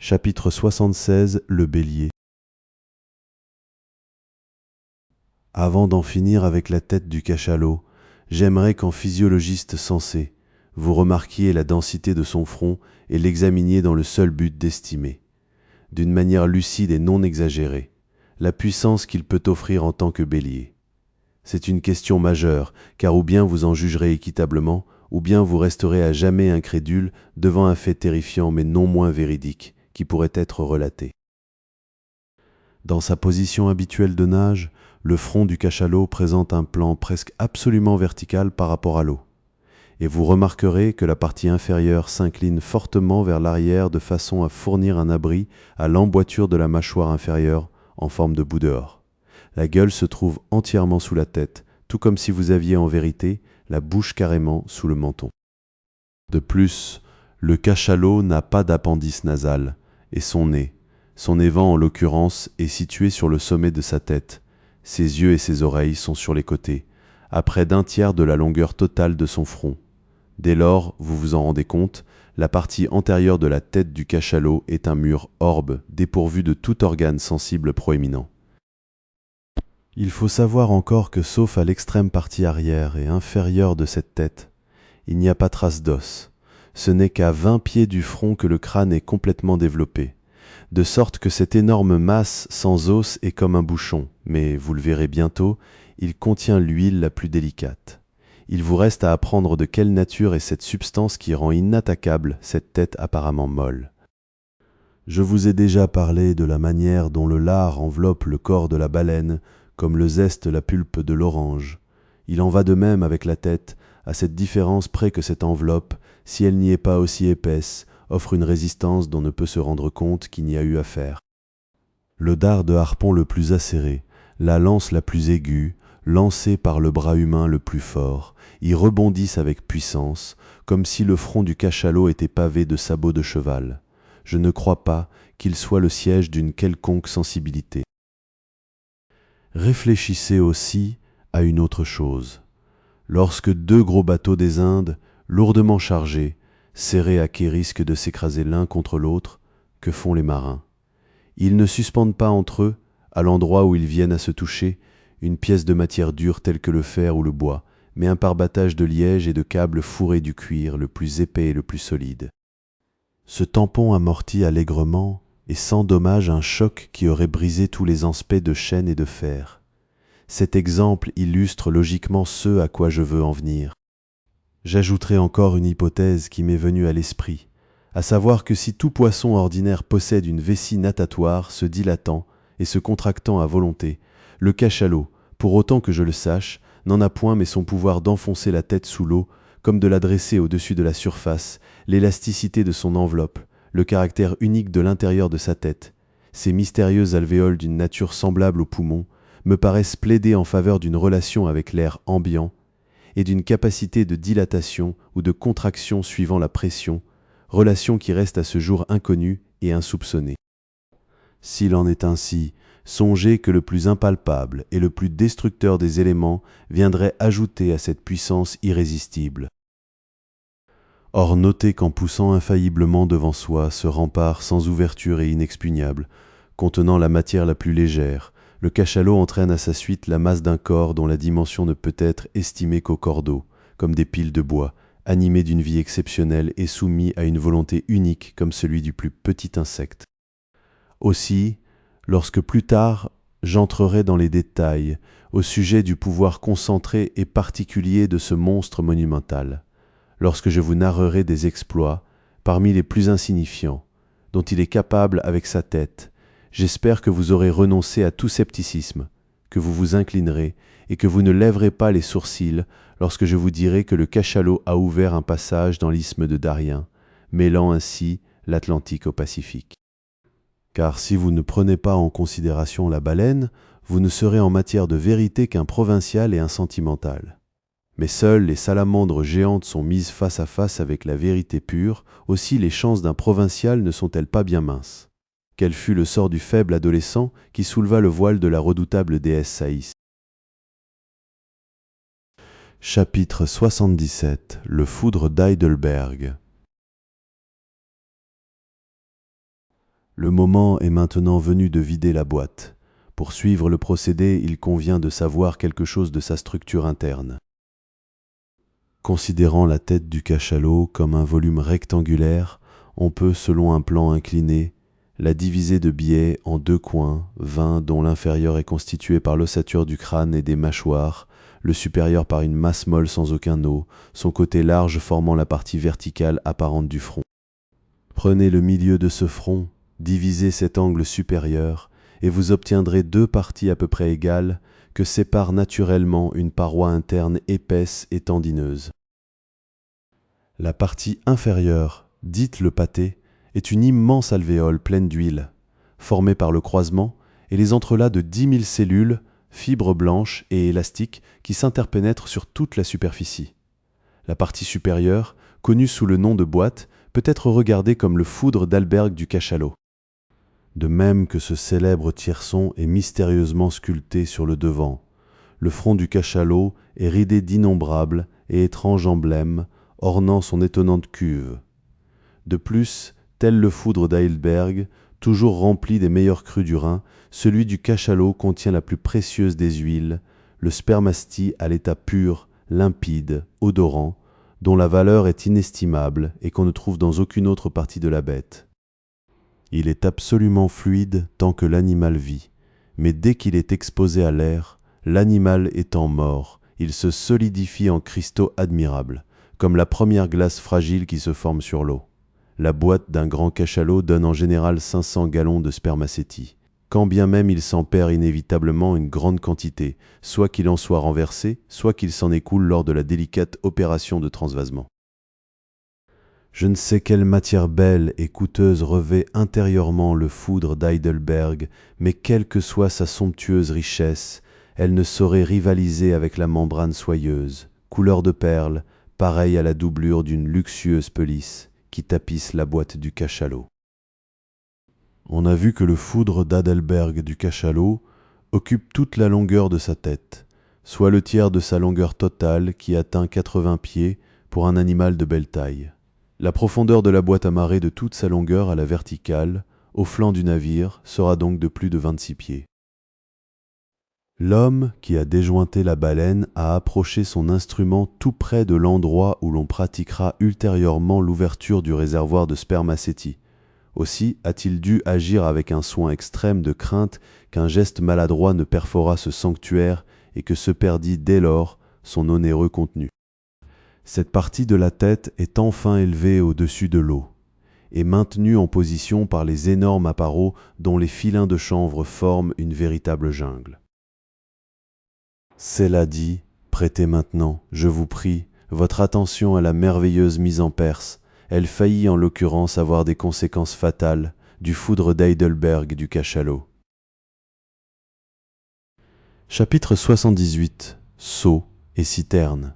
Chapitre 76. Le bélier. Avant d'en finir avec la tête du cachalot, j'aimerais qu'en physiologiste sensé, vous remarquiez la densité de son front et l'examiniez dans le seul but d'estimer, d'une manière lucide et non exagérée, la puissance qu'il peut offrir en tant que bélier. C'est une question majeure, car ou bien vous en jugerez équitablement, ou bien vous resterez à jamais incrédule devant un fait terrifiant mais non moins véridique, qui pourrait être relaté. Dans sa position habituelle de nage, le front du cachalot présente un plan presque absolument vertical par rapport à l'eau, et vous remarquerez que la partie inférieure s'incline fortement vers l'arrière de façon à fournir un abri à l'emboîture de la mâchoire inférieure en forme de bout dehors. La gueule se trouve entièrement sous la tête, tout comme si vous aviez en vérité la bouche carrément sous le menton. De plus, le cachalot n'a pas d'appendice nasal, et son nez en l'occurrence, est situé sur le sommet de sa tête. Ses yeux et ses oreilles sont sur les côtés, à près d'un tiers de la longueur totale de son front. Dès lors, vous vous en rendez compte, la partie antérieure de la tête du cachalot est un mur orbe dépourvu de tout organe sensible proéminent. Il faut savoir encore que sauf à l'extrême partie arrière et inférieure de cette tête, il n'y a pas trace d'os. Ce n'est qu'à 20 pieds du front que le crâne est complètement développé, de sorte que cette énorme masse sans os est comme un bouchon, mais, vous le verrez bientôt, il contient l'huile la plus délicate. Il vous reste à apprendre de quelle nature est cette substance qui rend inattaquable cette tête apparemment molle. Je vous ai déjà parlé de la manière dont le lard enveloppe le corps de la baleine, comme le zeste la pulpe de l'orange. Il en va de même avec la tête, à cette différence près que cette enveloppe, si elle n'y est pas aussi épaisse, offre une résistance dont ne peut se rendre compte qui n'y a eu affaire. Le dard de harpon le plus acéré, la lance la plus aiguë, lancée par le bras humain le plus fort, y rebondissent avec puissance, comme si le front du cachalot était pavé de sabots de cheval. Je ne crois pas qu'il soit le siège d'une quelconque sensibilité. Réfléchissez aussi à une autre chose. Lorsque deux gros bateaux des Indes, lourdement chargés, serrés à quai risquent de s'écraser l'un contre l'autre, que font les marins? Ils ne suspendent pas entre eux, à l'endroit où ils viennent à se toucher, une pièce de matière dure telle que le fer ou le bois, mais un parbattage de liège et de câbles fourrés du cuir le plus épais et le plus solide. Ce tampon amortit allègrement et sans dommage un choc qui aurait brisé tous les anspects de chêne et de fer. Cet exemple illustre logiquement ce à quoi je veux en venir. J'ajouterai encore une hypothèse qui m'est venue à l'esprit, à savoir que si tout poisson ordinaire possède une vessie natatoire se dilatant et se contractant à volonté, le cachalot, pour autant que je le sache, n'en a point mais son pouvoir d'enfoncer la tête sous l'eau, comme de la dresser au-dessus de la surface, l'élasticité de son enveloppe, le caractère unique de l'intérieur de sa tête, ces mystérieux alvéoles d'une nature semblable aux poumons, me paraissent plaider en faveur d'une relation avec l'air ambiant et d'une capacité de dilatation ou de contraction suivant la pression, relation qui reste à ce jour inconnue et insoupçonnée. S'il en est ainsi, songez que le plus impalpable et le plus destructeur des éléments viendrait ajouter à cette puissance irrésistible. Or notez qu'en poussant infailliblement devant soi ce rempart sans ouverture et inexpugnable, contenant la matière la plus légère, le cachalot entraîne à sa suite la masse d'un corps dont la dimension ne peut être estimée qu'au cordeau, comme des piles de bois, animés d'une vie exceptionnelle et soumis à une volonté unique comme celui du plus petit insecte. Aussi, lorsque plus tard j'entrerai dans les détails au sujet du pouvoir concentré et particulier de ce monstre monumental, lorsque je vous narrerai des exploits, parmi les plus insignifiants, dont il est capable avec sa tête, j'espère que vous aurez renoncé à tout scepticisme, que vous vous inclinerez et que vous ne lèverez pas les sourcils lorsque je vous dirai que le cachalot a ouvert un passage dans l'isthme de Darien, mêlant ainsi l'Atlantique au Pacifique. Car si vous ne prenez pas en considération la baleine, vous ne serez en matière de vérité qu'un provincial et un sentimental. Mais seules les salamandres géantes sont mises face à face avec la vérité pure, aussi les chances d'un provincial ne sont-elles pas bien minces? Quel fut le sort du faible adolescent qui souleva le voile de la redoutable déesse Saïs? Chapitre 77. Le foudre d'Heidelberg. Le moment est maintenant venu de vider la boîte. Pour suivre le procédé, il convient de savoir quelque chose de sa structure interne. Considérant la tête du cachalot comme un volume rectangulaire, on peut, selon un plan incliné, la diviser de biais en deux coins, 20 dont l'inférieur est constitué par l'ossature du crâne et des mâchoires, le supérieur par une masse molle sans aucun os, son côté large formant la partie verticale apparente du front. Prenez le milieu de ce front, divisez cet angle supérieur, et vous obtiendrez deux parties à peu près égales que sépare naturellement une paroi interne épaisse et tendineuse. La partie inférieure, dite le pâté, est une immense alvéole pleine d'huile, formée par le croisement et les entrelacs de 10 000 cellules, fibres blanches et élastiques qui s'interpénètrent sur toute la superficie. La partie supérieure, connue sous le nom de boîte, peut être regardée comme le foudre d'Alberg du cachalot. De même que ce célèbre tierçon est mystérieusement sculpté sur le devant, le front du cachalot est ridé d'innombrables et étranges emblèmes ornant son étonnante cuve. De plus, tel le foudre d'Heidelberg, toujours rempli des meilleurs crus du Rhin, celui du cachalot contient la plus précieuse des huiles, le spermastie à l'état pur, limpide, odorant, dont la valeur est inestimable et qu'on ne trouve dans aucune autre partie de la bête. Il est absolument fluide tant que l'animal vit, mais dès qu'il est exposé à l'air, l'animal étant mort, il se solidifie en cristaux admirables, comme la première glace fragile qui se forme sur l'eau. La boîte d'un grand cachalot donne en général 500 gallons de spermacétie, quand bien même il s'en perd inévitablement une grande quantité, soit qu'il en soit renversé, soit qu'il s'en écoule lors de la délicate opération de transvasement. Je ne sais quelle matière belle et coûteuse revêt intérieurement le foudre d'Heidelberg, mais quelle que soit sa somptueuse richesse, elle ne saurait rivaliser avec la membrane soyeuse, couleur de perle, pareille à la doublure d'une luxueuse pelisse, qui tapisse la boîte du cachalot. On a vu que le foudre d'Heidelberg du cachalot occupe toute la longueur de sa tête, soit le tiers de sa longueur totale qui atteint 80 pieds pour un animal de belle taille. La profondeur de la boîte amarrée de toute sa longueur à la verticale, au flanc du navire, sera donc de plus de 26 pieds. L'homme qui a déjointé la baleine a approché son instrument tout près de l'endroit où l'on pratiquera ultérieurement l'ouverture du réservoir de spermacétie. Aussi a-t-il dû agir avec un soin extrême de crainte qu'un geste maladroit ne perforât ce sanctuaire et que se perdît dès lors son onéreux contenu. Cette partie de la tête est enfin élevée au-dessus de l'eau et maintenue en position par les énormes apparaux dont les filins de chanvre forment une véritable jungle. Cela dit, prêtez maintenant, je vous prie, votre attention à la merveilleuse mise en perse. Elle faillit en l'occurrence avoir des conséquences fatales du foudre d'Heidelberg du cachalot. Chapitre 78. Seau et citerne.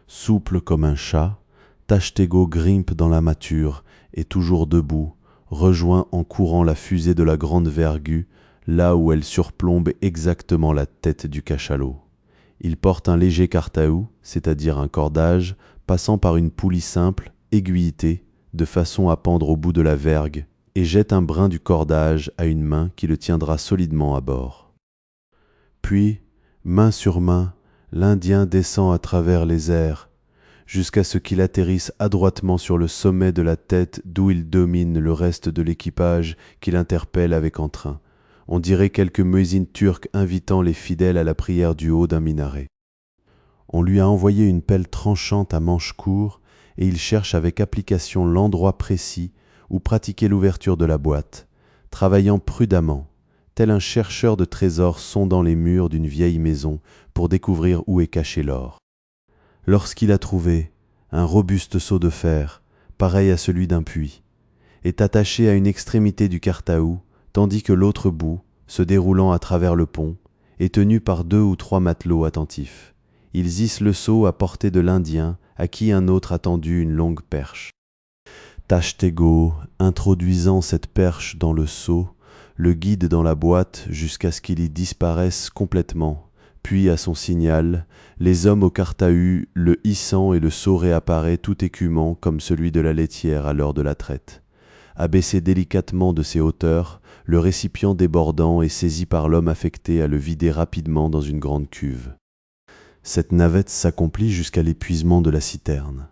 Souple comme un chat, Tashtego grimpe dans la mâture et toujours debout, rejoint en courant la fusée de la grande vergue, là où elle surplombe exactement la tête du cachalot. Il porte un léger cartaou, c'est-à-dire un cordage, passant par une poulie simple, aiguilletée, de façon à pendre au bout de la vergue, et jette un brin du cordage à une main qui le tiendra solidement à bord. Puis, main sur main, l'Indien descend à travers les airs, jusqu'à ce qu'il atterrisse adroitement sur le sommet de la tête d'où il domine le reste de l'équipage qu'il interpelle avec entrain. On dirait quelques muezzins turcs invitant les fidèles à la prière du haut d'un minaret. On lui a envoyé une pelle tranchante à manche court et il cherche avec application l'endroit précis où pratiquer l'ouverture de la boîte, travaillant prudemment, tel un chercheur de trésors sondant les murs d'une vieille maison pour découvrir où est caché l'or. Lorsqu'il a trouvé, un robuste seau de fer, pareil à celui d'un puits, est attaché à une extrémité du cartaou, tandis que l'autre bout, se déroulant à travers le pont, est tenu par 2 ou 3 matelots attentifs. Ils hissent le seau à portée de l'Indien, à qui un autre a tendu une longue perche. Tashtego, introduisant cette perche dans le seau, le guide dans la boîte jusqu'à ce qu'il y disparaisse complètement, Puis, à son signal, les hommes au cartahus, le hissant et le seau réapparaît tout écumant comme celui de la laitière à l'heure de la traite. Abaissé délicatement de ses hauteurs, le récipient débordant est saisi par l'homme affecté à le vider rapidement dans une grande cuve. Cette navette s'accomplit jusqu'à l'épuisement de la citerne.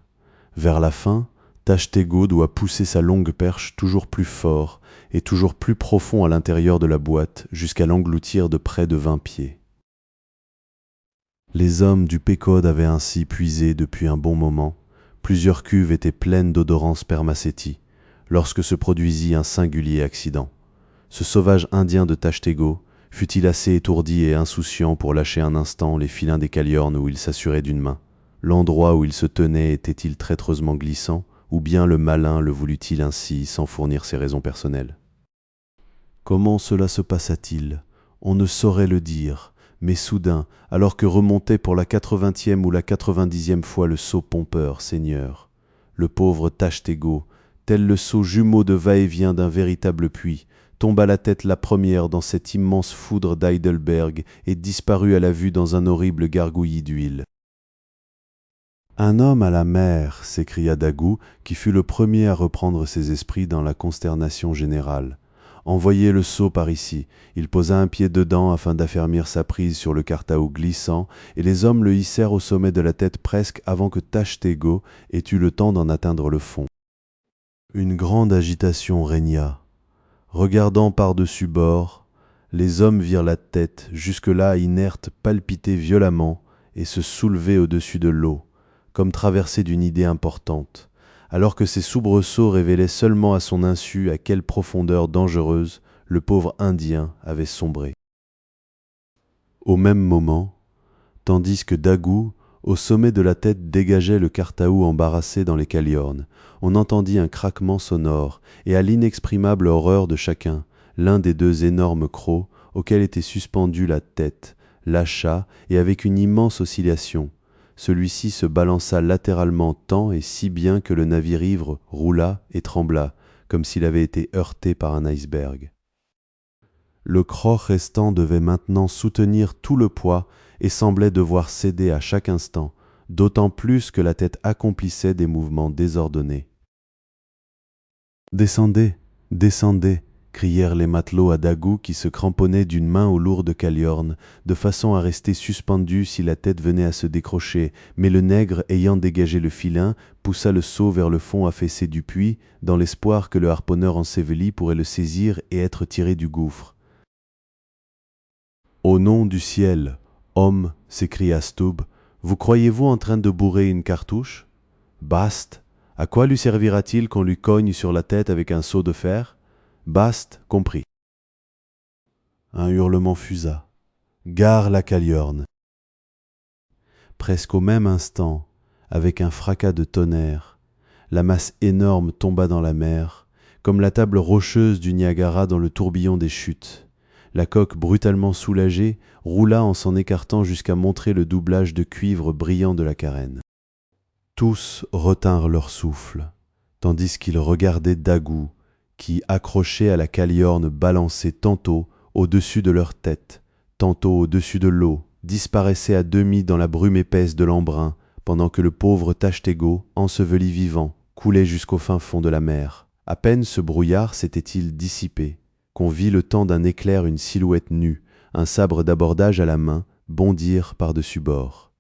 Vers la fin, Tashtego doit pousser sa longue perche toujours plus fort et toujours plus profond à l'intérieur de la boîte jusqu'à l'engloutir de près de 20 pieds. Les hommes du Pécode avaient ainsi puisé depuis un bon moment. Plusieurs cuves étaient pleines d'odorants spermacétis, lorsque se produisit un singulier accident. Ce sauvage indien de Tashtego fut-il assez étourdi et insouciant pour lâcher un instant les filins des caliornes où il s'assurait d'une main? L'endroit où il se tenait était-il traîtreusement glissant, ou bien le malin le voulut-il ainsi sans fournir ses raisons personnelles? Comment cela se passa-t-il? On ne saurait le dire, mais soudain, alors que remontait pour la 80e ou la 90e fois le seau pompeur, seigneur, le pauvre Tashtego, tel le seau jumeau de va-et-vient d'un véritable puits, tomba la tête la première dans cette immense foudre d'Heidelberg et disparut à la vue dans un horrible gargouillis d'huile. « Un homme à la mer !» s'écria Daggoo, qui fut le premier à reprendre ses esprits dans la consternation générale. « Envoyez le seau par ici. » Il posa un pied dedans afin d'affermir sa prise sur le cartahou glissant, et les hommes le hissèrent au sommet de la tête presque avant que Tashtego ait eu le temps d'en atteindre le fond. Une grande agitation régna. Regardant par-dessus bord, les hommes virent la tête, jusque-là inerte, palpiter violemment et se soulever au-dessus de l'eau, comme traversée d'une idée importante, alors que ces soubresauts révélaient seulement à son insu à quelle profondeur dangereuse le pauvre Indien avait sombré. Au même moment, tandis que Daggoo, au sommet de la tête, dégageait le cartahou embarrassé dans les caliornes, on entendit un craquement sonore, et à l'inexprimable horreur de chacun, l'un des deux énormes crocs, auquel était suspendue la tête, lâcha, et avec une immense oscillation, celui-ci se balança latéralement tant et si bien que le navire ivre roula et trembla, comme s'il avait été heurté par un iceberg. Le croc restant devait maintenant soutenir tout le poids et semblait devoir céder à chaque instant, d'autant plus que la tête accomplissait des mouvements désordonnés. « Descendez, descendez !» crièrent les matelots à Daggoo qui se cramponnait d'une main aux lourdes caliornes, de façon à rester suspendu si la tête venait à se décrocher, mais le nègre, ayant dégagé le filin, poussa le seau vers le fond affaissé du puits, dans l'espoir que le harponneur enseveli pourrait le saisir et être tiré du gouffre. « Au nom du ciel, homme, s'écria Stubb, vous croyez-vous en train de bourrer une cartouche? Bast, à quoi lui servira-t-il qu'on lui cogne sur la tête avec un seau de fer? Bast comprit. Un hurlement fusa. Gare la caliorne. Presque au même instant, avec un fracas de tonnerre, la masse énorme tomba dans la mer, comme la table rocheuse du Niagara dans le tourbillon des chutes. La coque brutalement soulagée roula en s'en écartant jusqu'à montrer le doublage de cuivre brillant de la carène. Tous retinrent leur souffle, tandis qu'ils regardaient Daggoo, qui, accroché à la caliorne, balançait tantôt au-dessus de leur tête, tantôt au-dessus de l'eau, disparaissait à demi dans la brume épaisse de l'embrun, pendant que le pauvre Tashtego, enseveli vivant, coulait jusqu'au fin fond de la mer. À peine ce brouillard s'était-il dissipé, qu'on vit le temps d'un éclair une silhouette nue, un sabre d'abordage à la main, bondir par-dessus bord.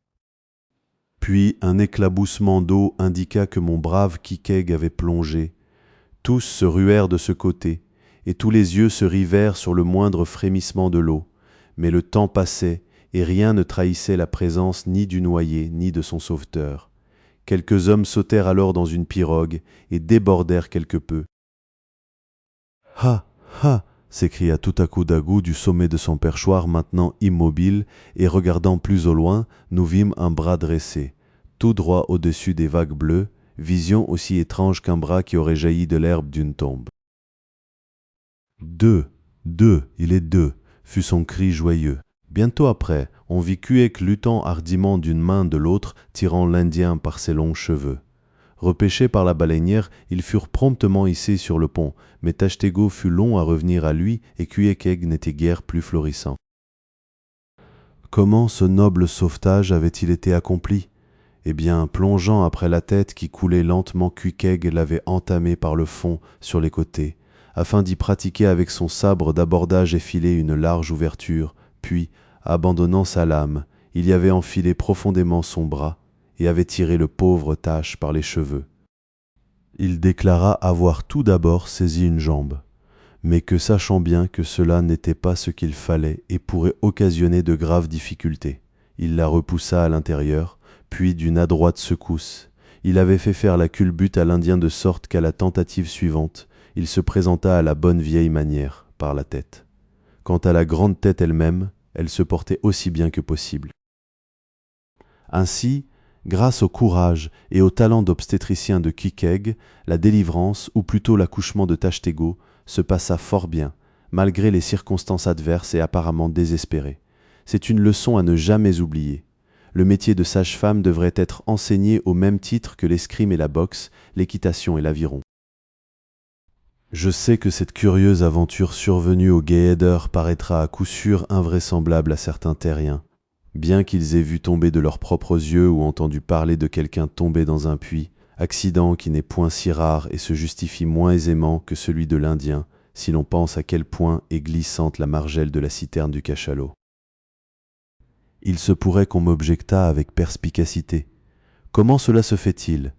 Puis un éclaboussement d'eau indiqua que mon brave Kikeg avait plongé. Tous se ruèrent de ce côté, et tous les yeux se rivèrent sur le moindre frémissement de l'eau. Mais le temps passait, et rien ne trahissait la présence ni du noyé, ni de son sauveteur. Quelques hommes sautèrent alors dans une pirogue, et débordèrent quelque peu. « Ha! Ha !» s'écria tout à coup Daggoo du sommet de son perchoir maintenant immobile, et regardant plus au loin, nous vîmes un bras dressé, tout droit au-dessus des vagues bleues, vision aussi étrange qu'un bras qui aurait jailli de l'herbe d'une tombe. « Deux, il est deux !» fut son cri joyeux. Bientôt après, on vit Kuek luttant hardiment d'une main de l'autre, tirant l'Indien par ses longs cheveux. Repêchés par la baleinière, ils furent promptement hissés sur le pont, mais Tashtego fut long à revenir à lui et Kuekeg n'était guère plus florissant. Comment ce noble sauvetage avait-il été accompli? Eh bien, plongeant après la tête qui coulait lentement, Cuqueg l'avait entamé par le fond sur les côtés, afin d'y pratiquer avec son sabre d'abordage effilé une large ouverture, puis, abandonnant sa lame, il y avait enfilé profondément son bras et avait tiré le pauvre Tache par les cheveux. Il déclara avoir tout d'abord saisi une jambe, mais que sachant bien que cela n'était pas ce qu'il fallait et pourrait occasionner de graves difficultés, il la repoussa à l'intérieur, puis d'une adroite secousse, il avait fait faire la culbute à l'Indien de sorte qu'à la tentative suivante, il se présenta à la bonne vieille manière, par la tête. Quant à la grande tête elle-même, elle se portait aussi bien que possible. Ainsi, grâce au courage et au talent d'obstétricien de Cuqueg, la délivrance, ou plutôt l'accouchement de Tashtego, se passa fort bien, malgré les circonstances adverses et apparemment désespérées. C'est une leçon à ne jamais oublier. Le métier de sage-femme devrait être enseigné au même titre que l'escrime et la boxe, l'équitation et l'aviron. Je sais que cette curieuse aventure survenue au Guéhéder paraîtra à coup sûr invraisemblable à certains terriens, bien qu'ils aient vu tomber de leurs propres yeux ou entendu parler de quelqu'un tombé dans un puits, accident qui n'est point si rare et se justifie moins aisément que celui de l'Indien, si l'on pense à quel point est glissante la margelle de la citerne du cachalot. Il se pourrait qu'on m'objectât avec perspicacité. Comment cela se fait-il?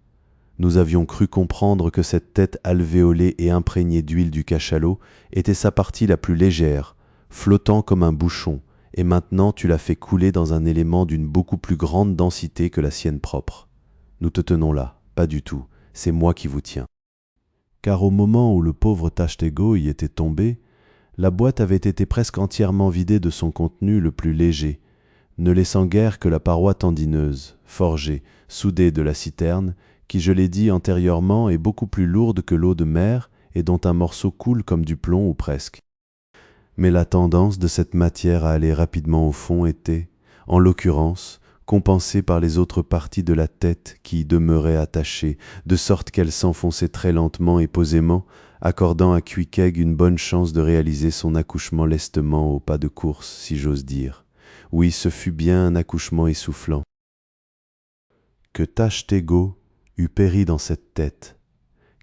Nous avions cru comprendre que cette tête alvéolée et imprégnée d'huile du cachalot était sa partie la plus légère, flottant comme un bouchon, et maintenant tu l'as fait couler dans un élément d'une beaucoup plus grande densité que la sienne propre. Nous te tenons là, pas du tout, c'est moi qui vous tiens. Car au moment où le pauvre Tashtego y était tombé, la boîte avait été presque entièrement vidée de son contenu le plus léger, ne laissant guère que la paroi tendineuse, forgée, soudée de la citerne, qui, je l'ai dit antérieurement, est beaucoup plus lourde que l'eau de mer et dont un morceau coule comme du plomb ou presque. Mais la tendance de cette matière à aller rapidement au fond était, en l'occurrence, compensée par les autres parties de la tête qui y demeuraient attachées, de sorte qu'elle s'enfonçait très lentement et posément, accordant à Cuqueg une bonne chance de réaliser son accouchement lestement au pas de course, si j'ose dire. Oui, ce fut bien un accouchement essoufflant. Que Tashtego eût péri dans cette tête,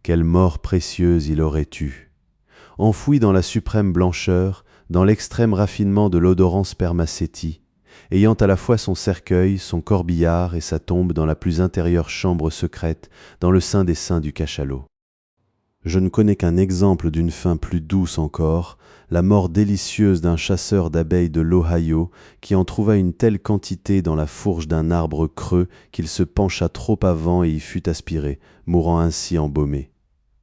quelle mort précieuse il aurait eue. Enfoui dans la suprême blancheur, dans l'extrême raffinement de l'odorant spermacétie, ayant à la fois son cercueil, son corbillard et sa tombe dans la plus intérieure chambre secrète, dans le sein des seins du cachalot. Je ne connais qu'un exemple d'une fin plus douce encore, la mort délicieuse d'un chasseur d'abeilles de l'Ohio qui en trouva une telle quantité dans la fourche d'un arbre creux qu'il se pencha trop avant et y fut aspiré, mourant ainsi embaumé.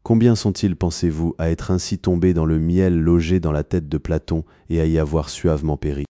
Combien sont-ils, pensez-vous, à être ainsi tombés dans le miel logé dans la tête de Platon et à y avoir suavement péri?